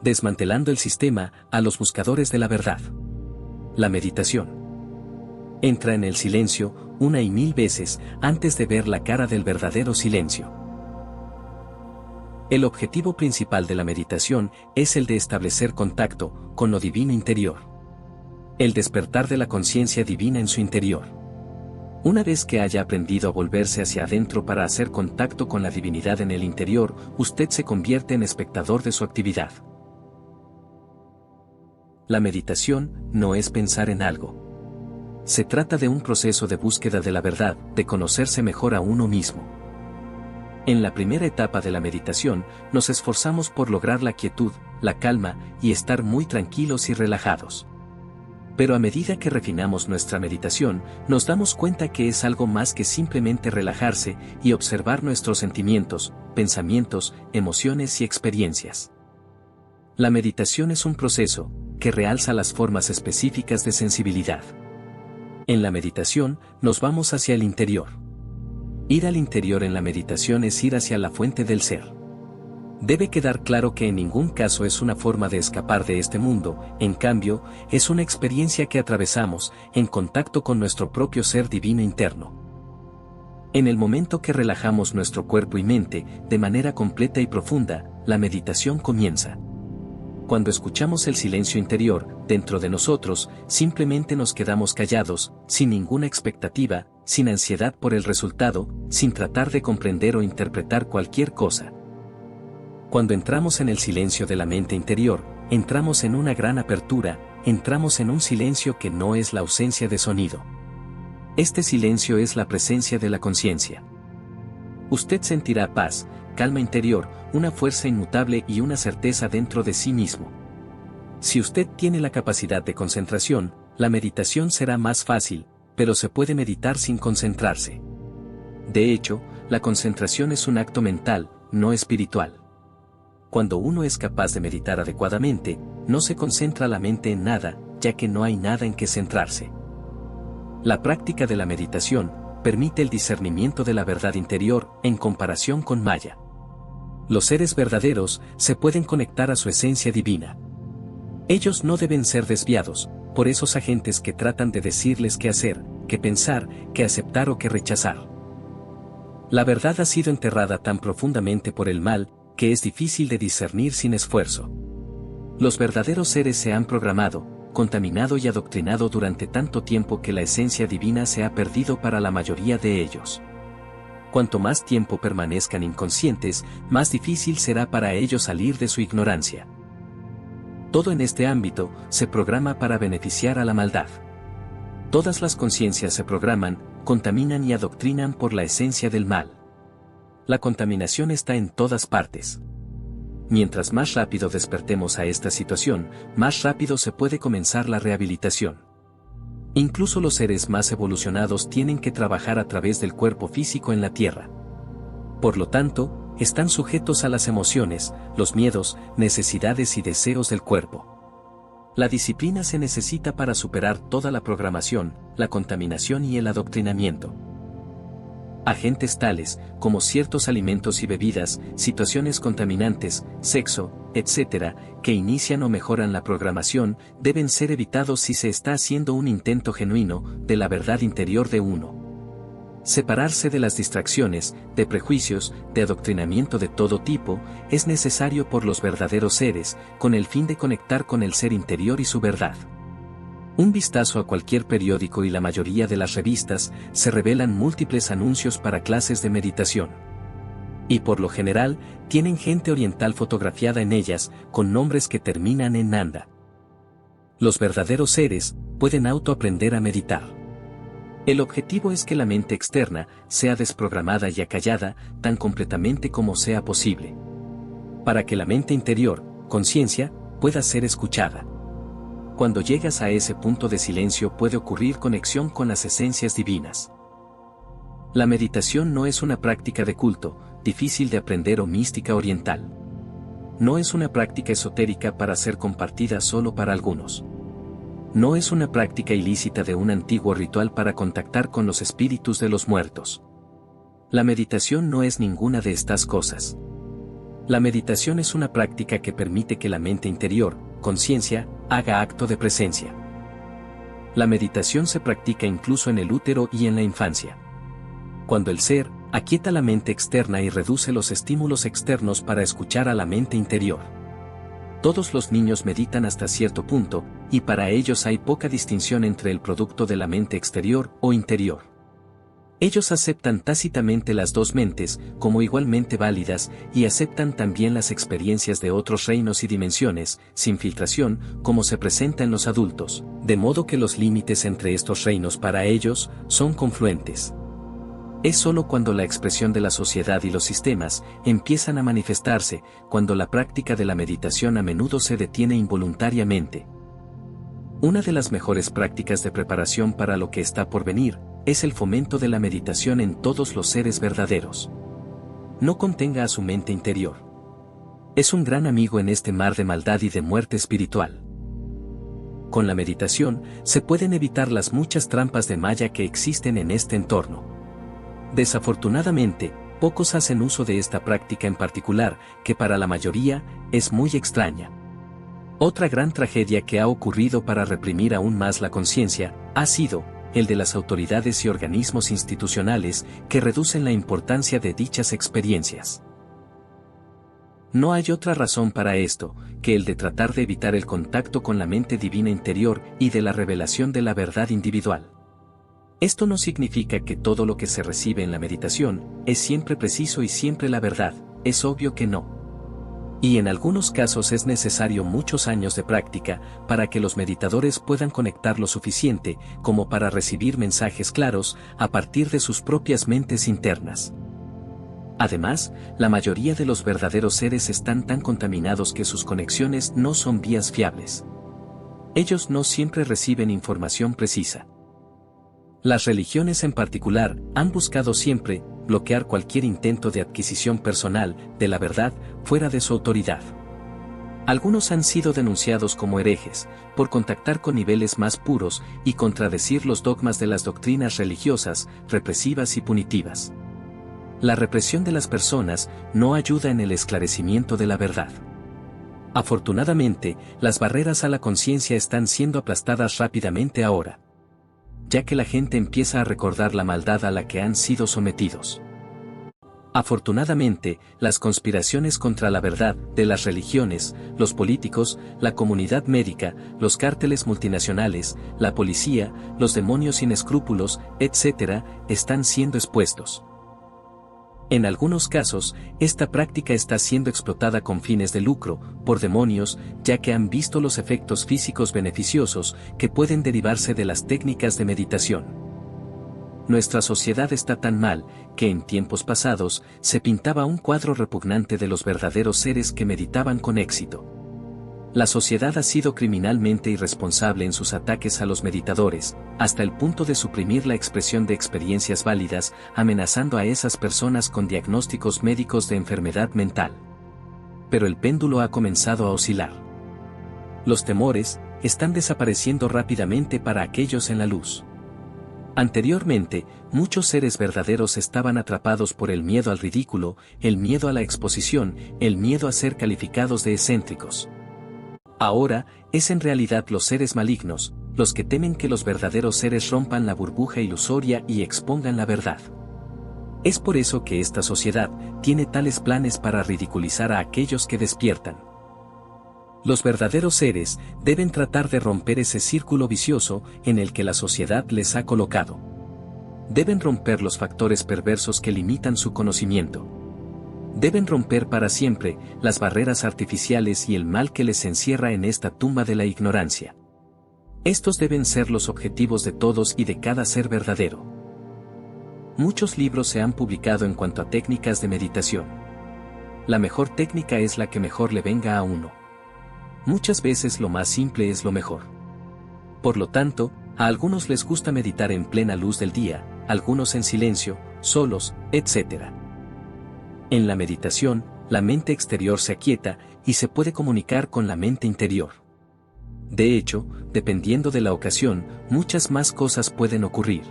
Desmantelando el sistema a los buscadores de la verdad. La meditación. Entra en el silencio una y mil veces antes de ver la cara del verdadero silencio. El objetivo principal de la meditación es el de establecer contacto con lo divino interior. El despertar de la conciencia divina en su interior. Una vez que haya aprendido a volverse hacia adentro para hacer contacto con la divinidad en el interior, usted se convierte en espectador de su actividad. La meditación no es pensar en algo. Se trata de un proceso de búsqueda de la verdad, de conocerse mejor a uno mismo. En la primera etapa de la meditación, nos esforzamos por lograr la quietud, la calma y estar muy tranquilos y relajados. Pero a medida que refinamos nuestra meditación, nos damos cuenta que es algo más que simplemente relajarse y observar nuestros sentimientos, pensamientos, emociones y experiencias. La meditación es un proceso que realza las formas específicas de sensibilidad. En la meditación, nos vamos hacia el interior. Ir al interior en la meditación es ir hacia la fuente del ser. Debe quedar claro que en ningún caso es una forma de escapar de este mundo, en cambio, es una experiencia que atravesamos en contacto con nuestro propio ser divino interno. En el momento que relajamos nuestro cuerpo y mente de manera completa y profunda, la meditación comienza. Cuando escuchamos el silencio interior, dentro de nosotros, simplemente nos quedamos callados, sin ninguna expectativa, sin ansiedad por el resultado, sin tratar de comprender o interpretar cualquier cosa. Cuando entramos en el silencio de la mente interior, entramos en una gran apertura, entramos en un silencio que no es la ausencia de sonido. Este silencio es la presencia de la conciencia. Usted sentirá paz, calma interior, una fuerza inmutable y una certeza dentro de sí mismo. Si usted tiene la capacidad de concentración, la meditación será más fácil, pero se puede meditar sin concentrarse. De hecho, la concentración es un acto mental, no espiritual. Cuando uno es capaz de meditar adecuadamente, no se concentra la mente en nada, ya que no hay nada en que centrarse. La práctica de la meditación permite el discernimiento de la verdad interior en comparación con Maya. Los seres verdaderos se pueden conectar a su esencia divina. Ellos no deben ser desviados por esos agentes que tratan de decirles qué hacer, qué pensar, qué aceptar o qué rechazar. La verdad ha sido enterrada tan profundamente por el mal que es difícil de discernir sin esfuerzo. Los verdaderos seres se han programado, contaminado y adoctrinado durante tanto tiempo que la esencia divina se ha perdido para la mayoría de ellos. Cuanto más tiempo permanezcan inconscientes, más difícil será para ellos salir de su ignorancia. Todo en este ámbito se programa para beneficiar a la maldad. Todas las conciencias se programan, contaminan y adoctrinan por la esencia del mal. La contaminación está en todas partes. Mientras más rápido despertemos a esta situación, más rápido se puede comenzar la rehabilitación. Incluso los seres más evolucionados tienen que trabajar a través del cuerpo físico en la Tierra. Por lo tanto, están sujetos a las emociones, los miedos, necesidades y deseos del cuerpo. La disciplina se necesita para superar toda la programación, la contaminación y el adoctrinamiento. Agentes tales como ciertos alimentos y bebidas, situaciones contaminantes, sexo, etc., que inician o mejoran la programación, deben ser evitados si se está haciendo un intento genuino de la verdad interior de uno. Separarse de las distracciones, de prejuicios, de adoctrinamiento de todo tipo, es necesario por los verdaderos seres, con el fin de conectar con el ser interior y su verdad. Un vistazo a cualquier periódico y la mayoría de las revistas se revelan múltiples anuncios para clases de meditación. Y por lo general, tienen gente oriental fotografiada en ellas, con nombres que terminan en Nanda. Los verdaderos seres pueden autoaprender a meditar. El objetivo es que la mente externa sea desprogramada y acallada tan completamente como sea posible. Para que la mente interior, conciencia, pueda ser escuchada. Cuando llegas a ese punto de silencio puede ocurrir conexión con las esencias divinas. La meditación no es una práctica de culto, difícil de aprender o mística oriental. No es una práctica esotérica para ser compartida solo para algunos. No es una práctica ilícita de un antiguo ritual para contactar con los espíritus de los muertos. La meditación no es ninguna de estas cosas. La meditación es una práctica que permite que la mente interior, conciencia, haga acto de presencia. La meditación se practica incluso en el útero y en la infancia. Cuando el ser aquieta la mente externa y reduce los estímulos externos para escuchar a la mente interior. Todos los niños meditan hasta cierto punto, y para ellos hay poca distinción entre el producto de la mente exterior o interior. Ellos aceptan tácitamente las dos mentes como igualmente válidas y aceptan también las experiencias de otros reinos y dimensiones, sin filtración, como se presenta en los adultos, de modo que los límites entre estos reinos para ellos son confluentes. Es solo cuando la expresión de la sociedad y los sistemas empiezan a manifestarse, cuando la práctica de la meditación a menudo se detiene involuntariamente. Una de las mejores prácticas de preparación para lo que está por venir es el fomento de la meditación en todos los seres verdaderos. No contenga a su mente interior. Es un gran amigo en este mar de maldad y de muerte espiritual. Con la meditación se pueden evitar las muchas trampas de maya que existen en este entorno. Desafortunadamente, pocos hacen uso de esta práctica en particular, que para la mayoría es muy extraña. Otra gran tragedia que ha ocurrido para reprimir aún más la conciencia ha sido el de las autoridades y organismos institucionales que reducen la importancia de dichas experiencias. No hay otra razón para esto que el de tratar de evitar el contacto con la mente divina interior y de la revelación de la verdad individual. Esto no significa que todo lo que se recibe en la meditación es siempre preciso y siempre la verdad, es obvio que no. Y en algunos casos es necesario muchos años de práctica para que los meditadores puedan conectar lo suficiente como para recibir mensajes claros a partir de sus propias mentes internas. Además, la mayoría de los verdaderos seres están tan contaminados que sus conexiones no son vías fiables. Ellos no siempre reciben información precisa. Las religiones en particular han buscado siempre bloquear cualquier intento de adquisición personal de la verdad fuera de su autoridad. Algunos han sido denunciados como herejes por contactar con niveles más puros y contradecir los dogmas de las doctrinas religiosas, represivas y punitivas. La represión de las personas no ayuda en el esclarecimiento de la verdad. Afortunadamente, las barreras a la conciencia están siendo aplastadas rápidamente ahora, ya que la gente empieza a recordar la maldad a la que han sido sometidos. Afortunadamente, las conspiraciones contra la verdad de las religiones, los políticos, la comunidad médica, los cárteles multinacionales, la policía, los demonios sin escrúpulos, etc., están siendo expuestos. En algunos casos, esta práctica está siendo explotada con fines de lucro, por demonios, ya que han visto los efectos físicos beneficiosos que pueden derivarse de las técnicas de meditación. Nuestra sociedad está tan mal, que en tiempos pasados, se pintaba un cuadro repugnante de los verdaderos seres que meditaban con éxito. La sociedad ha sido criminalmente irresponsable en sus ataques a los meditadores, hasta el punto de suprimir la expresión de experiencias válidas, amenazando a esas personas con diagnósticos médicos de enfermedad mental. Pero el péndulo ha comenzado a oscilar. Los temores están desapareciendo rápidamente para aquellos en la luz. Anteriormente, muchos seres verdaderos estaban atrapados por el miedo al ridículo, el miedo a la exposición, el miedo a ser calificados de excéntricos. Ahora, es en realidad los seres malignos, los que temen que los verdaderos seres rompan la burbuja ilusoria y expongan la verdad. Es por eso que esta sociedad tiene tales planes para ridiculizar a aquellos que despiertan. Los verdaderos seres deben tratar de romper ese círculo vicioso en el que la sociedad les ha colocado. Deben romper los factores perversos que limitan su conocimiento. Deben romper para siempre las barreras artificiales y el mal que les encierra en esta tumba de la ignorancia. Estos deben ser los objetivos de todos y de cada ser verdadero. Muchos libros se han publicado en cuanto a técnicas de meditación. La mejor técnica es la que mejor le venga a uno. Muchas veces lo más simple es lo mejor. Por lo tanto, a algunos les gusta meditar en plena luz del día, algunos en silencio, solos, etc. En la meditación, la mente exterior se aquieta y se puede comunicar con la mente interior. De hecho, dependiendo de la ocasión, muchas más cosas pueden ocurrir.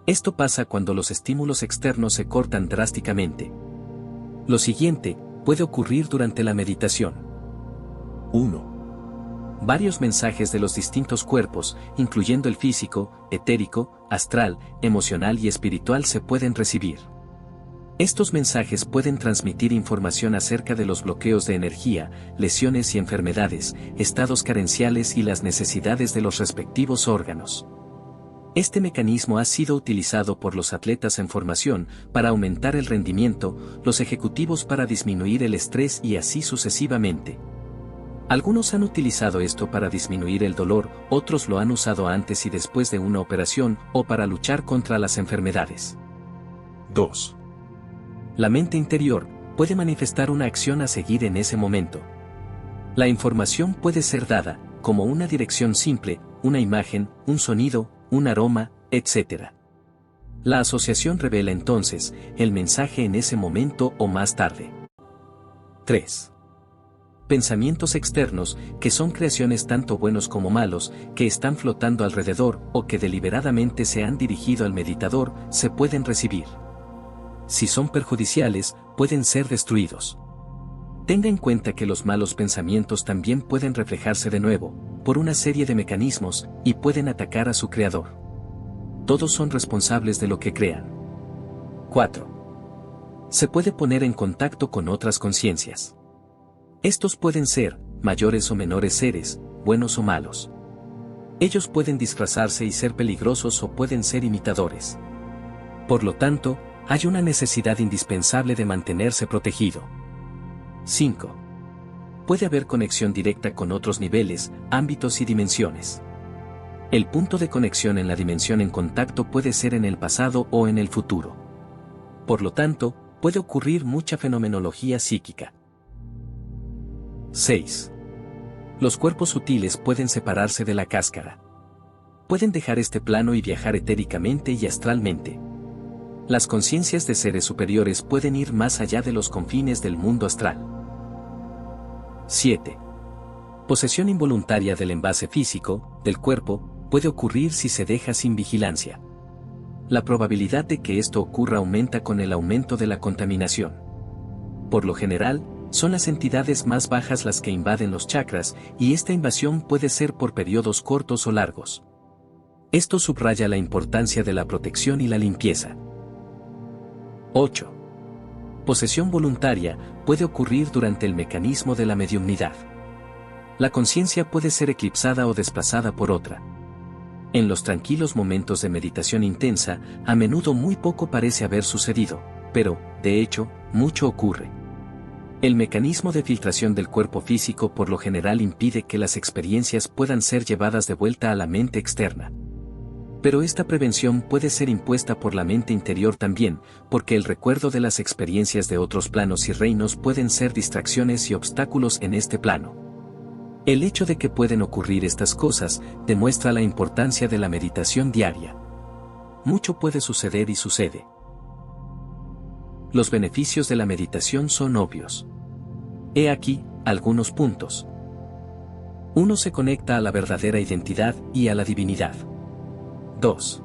Esto pasa cuando los estímulos externos se cortan drásticamente. Lo siguiente puede ocurrir durante la meditación. 1. Varios mensajes de los distintos cuerpos, incluyendo el físico, etérico, astral, emocional y espiritual, se pueden recibir. Estos mensajes pueden transmitir información acerca de los bloqueos de energía, lesiones y enfermedades, estados carenciales y las necesidades de los respectivos órganos. Este mecanismo ha sido utilizado por los atletas en formación para aumentar el rendimiento, los ejecutivos para disminuir el estrés y así sucesivamente. Algunos han utilizado esto para disminuir el dolor, otros lo han usado antes y después de una operación o para luchar contra las enfermedades. 2. La mente interior puede manifestar una acción a seguir en ese momento. La información puede ser dada, como una dirección simple, una imagen, un sonido, un aroma, etc. La asociación revela entonces el mensaje en ese momento o más tarde. 3. Pensamientos externos, que son creaciones tanto buenos como malos, que están flotando alrededor o que deliberadamente se han dirigido al meditador, se pueden recibir. Si son perjudiciales, pueden ser destruidos. Tenga en cuenta que los malos pensamientos también pueden reflejarse de nuevo, por una serie de mecanismos, y pueden atacar a su creador. Todos son responsables de lo que crean. 4. Se puede poner en contacto con otras conciencias. Estos pueden ser, mayores o menores seres, buenos o malos. Ellos pueden disfrazarse y ser peligrosos o pueden ser imitadores. Por lo tanto, hay una necesidad indispensable de mantenerse protegido. 5. Puede haber conexión directa con otros niveles, ámbitos y dimensiones. El punto de conexión en la dimensión en contacto puede ser en el pasado o en el futuro. Por lo tanto, puede ocurrir mucha fenomenología psíquica. 6. Los cuerpos sutiles pueden separarse de la cáscara. Pueden dejar este plano y viajar etéricamente y astralmente. Las conciencias de seres superiores pueden ir más allá de los confines del mundo astral. 7. Posesión involuntaria del envase físico, del cuerpo, puede ocurrir si se deja sin vigilancia. La probabilidad de que esto ocurra aumenta con el aumento de la contaminación. Por lo general, son las entidades más bajas las que invaden los chakras, y esta invasión puede ser por periodos cortos o largos. Esto subraya la importancia de la protección y la limpieza. 8. Posesión voluntaria puede ocurrir durante el mecanismo de la mediumnidad. La conciencia puede ser eclipsada o desplazada por otra. En los tranquilos momentos de meditación intensa, a menudo muy poco parece haber sucedido, pero, de hecho, mucho ocurre. El mecanismo de filtración del cuerpo físico por lo general impide que las experiencias puedan ser llevadas de vuelta a la mente externa. Pero esta prevención puede ser impuesta por la mente interior también, porque el recuerdo de las experiencias de otros planos y reinos pueden ser distracciones y obstáculos en este plano. El hecho de que pueden ocurrir estas cosas demuestra la importancia de la meditación diaria. Mucho puede suceder y sucede. Los beneficios de la meditación son obvios. He aquí algunos puntos. 1. Se conecta a la verdadera identidad y a la divinidad. 2.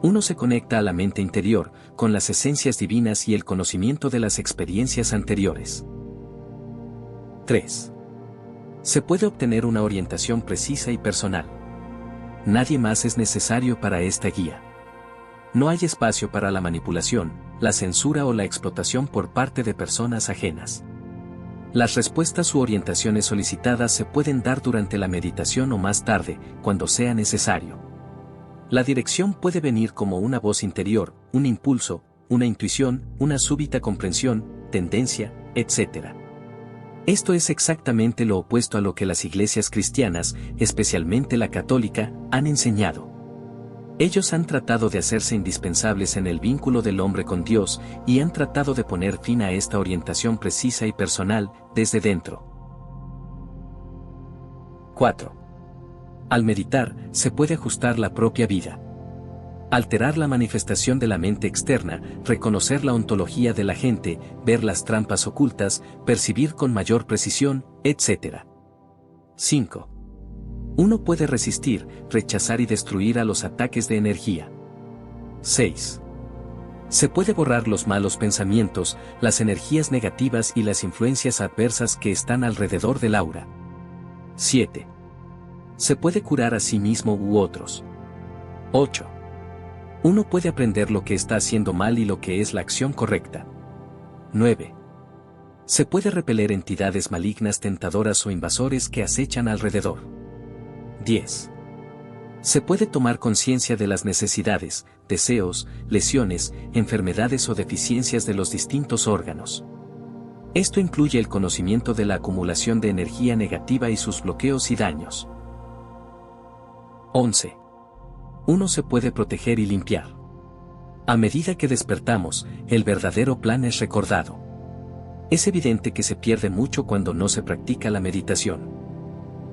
1. Se conecta a la mente interior, con las esencias divinas y el conocimiento de las experiencias anteriores. 3. Se puede obtener una orientación precisa y personal. Nadie más es necesario para esta guía. No hay espacio para la manipulación, la censura o la explotación por parte de personas ajenas. Las respuestas u orientaciones solicitadas se pueden dar durante la meditación o más tarde, cuando sea necesario. La dirección puede venir como una voz interior, un impulso, una intuición, una súbita comprensión, tendencia, etc. Esto es exactamente lo opuesto a lo que las iglesias cristianas, especialmente la católica, han enseñado. Ellos han tratado de hacerse indispensables en el vínculo del hombre con Dios y han tratado de poner fin a esta orientación precisa y personal, desde dentro. 4. Al meditar, se puede ajustar la propia vida. Alterar la manifestación de la mente externa, reconocer la ontología de la gente, ver las trampas ocultas, percibir con mayor precisión, etc. 5. Uno puede resistir, rechazar y destruir a los ataques de energía. 6. Se puede borrar los malos pensamientos, las energías negativas y las influencias adversas que están alrededor del aura. 7. Se puede curar a sí mismo u otros. 8. Uno puede aprender lo que está haciendo mal y lo que es la acción correcta. 9. Se puede repeler entidades malignas, tentadoras o invasores que acechan alrededor. 10. Se puede tomar conciencia de las necesidades, deseos, lesiones, enfermedades o deficiencias de los distintos órganos. Esto incluye el conocimiento de la acumulación de energía negativa y sus bloqueos y daños. 11. Uno se puede proteger y limpiar. A medida que despertamos, el verdadero plan es recordado. Es evidente que se pierde mucho cuando no se practica la meditación.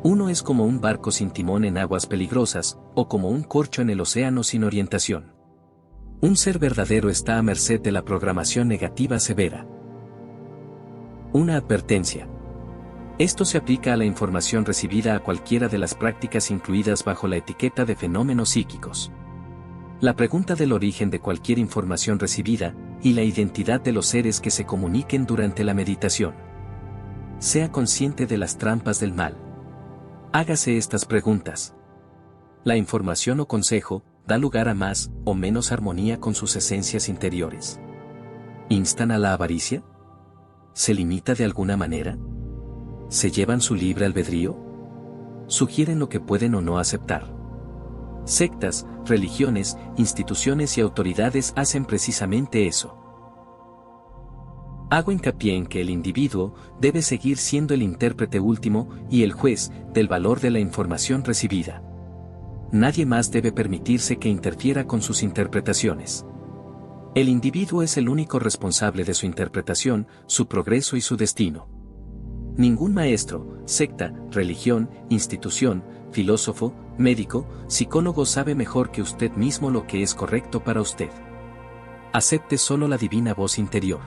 Uno es como un barco sin timón en aguas peligrosas, o como un corcho en el océano sin orientación. Un ser verdadero está a merced de la programación negativa severa. Una advertencia. Esto se aplica a la información recibida a cualquiera de las prácticas incluidas bajo la etiqueta de fenómenos psíquicos. La pregunta del origen de cualquier información recibida, y la identidad de los seres que se comuniquen durante la meditación. Sea consciente de las trampas del mal. Hágase estas preguntas. La información o consejo da lugar a más o menos armonía con sus esencias interiores. ¿Instan a la avaricia? ¿Se limita de alguna manera? ¿Se llevan su libre albedrío? ¿Sugieren lo que pueden o no aceptar? Sectas, religiones, instituciones y autoridades hacen precisamente eso. Hago hincapié en que el individuo debe seguir siendo el intérprete último y el juez del valor de la información recibida. Nadie más debe permitirse que interfiera con sus interpretaciones. El individuo es el único responsable de su interpretación, su progreso y su destino. Ningún maestro, secta, religión, institución, filósofo, médico, psicólogo sabe mejor que usted mismo lo que es correcto para usted. Acepte solo la divina voz interior.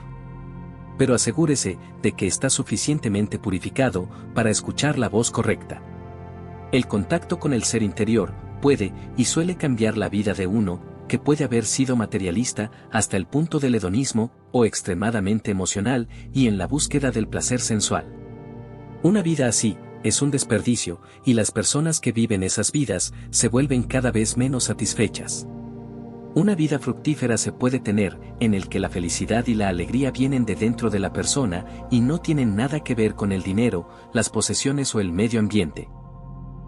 Pero asegúrese de que está suficientemente purificado para escuchar la voz correcta. El contacto con el ser interior puede y suele cambiar la vida de uno, que puede haber sido materialista hasta el punto del hedonismo o extremadamente emocional y en la búsqueda del placer sensual. Una vida así es un desperdicio, y las personas que viven esas vidas se vuelven cada vez menos satisfechas. Una vida fructífera se puede tener, en el que la felicidad y la alegría vienen de dentro de la persona y no tienen nada que ver con el dinero, las posesiones o el medio ambiente.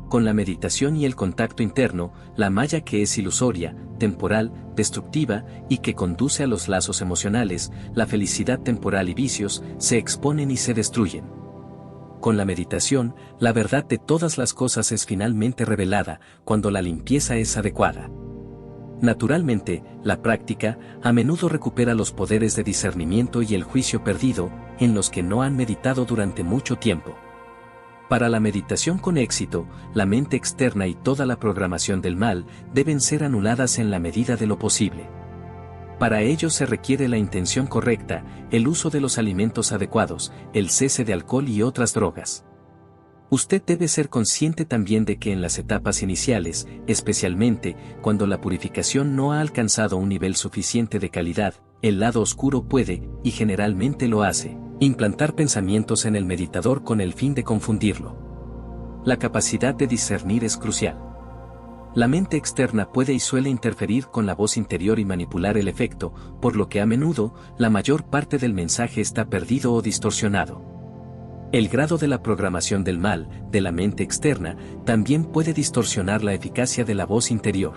Con la meditación y el contacto interno, la malla que es ilusoria, temporal, destructiva y que conduce a los lazos emocionales, la felicidad temporal y vicios, se exponen y se destruyen. Con la meditación, la verdad de todas las cosas es finalmente revelada, cuando la limpieza es adecuada. Naturalmente, la práctica a menudo recupera los poderes de discernimiento y el juicio perdido, en los que no han meditado durante mucho tiempo. Para la meditación con éxito, la mente externa y toda la programación del mal deben ser anuladas en la medida de lo posible. Para ello se requiere la intención correcta, el uso de los alimentos adecuados, el cese de alcohol y otras drogas. Usted debe ser consciente también de que en las etapas iniciales, especialmente cuando la purificación no ha alcanzado un nivel suficiente de calidad, el lado oscuro puede, y generalmente lo hace, implantar pensamientos en el meditador con el fin de confundirlo. La capacidad de discernir es crucial. La mente externa puede y suele interferir con la voz interior y manipular el efecto, por lo que a menudo, la mayor parte del mensaje está perdido o distorsionado. El grado de la programación del mal, de la mente externa, también puede distorsionar la eficacia de la voz interior.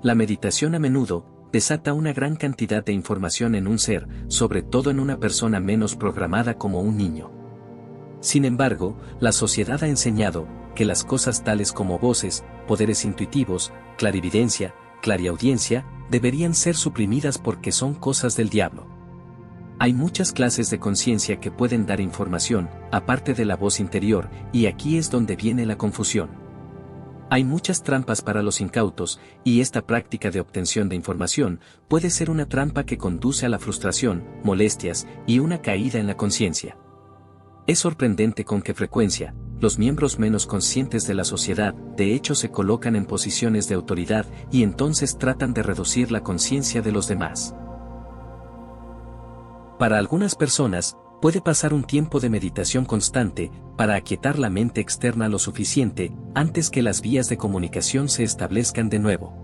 La meditación a menudo desata una gran cantidad de información en un ser, sobre todo en una persona menos programada como un niño. Sin embargo, la sociedad ha enseñado que las cosas tales como voces, poderes intuitivos, clarividencia, clariaudiencia, deberían ser suprimidas porque son cosas del diablo. Hay muchas clases de conciencia que pueden dar información, aparte de la voz interior, y aquí es donde viene la confusión. Hay muchas trampas para los incautos, y esta práctica de obtención de información puede ser una trampa que conduce a la frustración, molestias y una caída en la conciencia. Es sorprendente con qué frecuencia, los miembros menos conscientes de la sociedad, de hecho se colocan en posiciones de autoridad y entonces tratan de reducir la conciencia de los demás. Para algunas personas, puede pasar un tiempo de meditación constante para aquietar la mente externa lo suficiente antes que las vías de comunicación se establezcan de nuevo.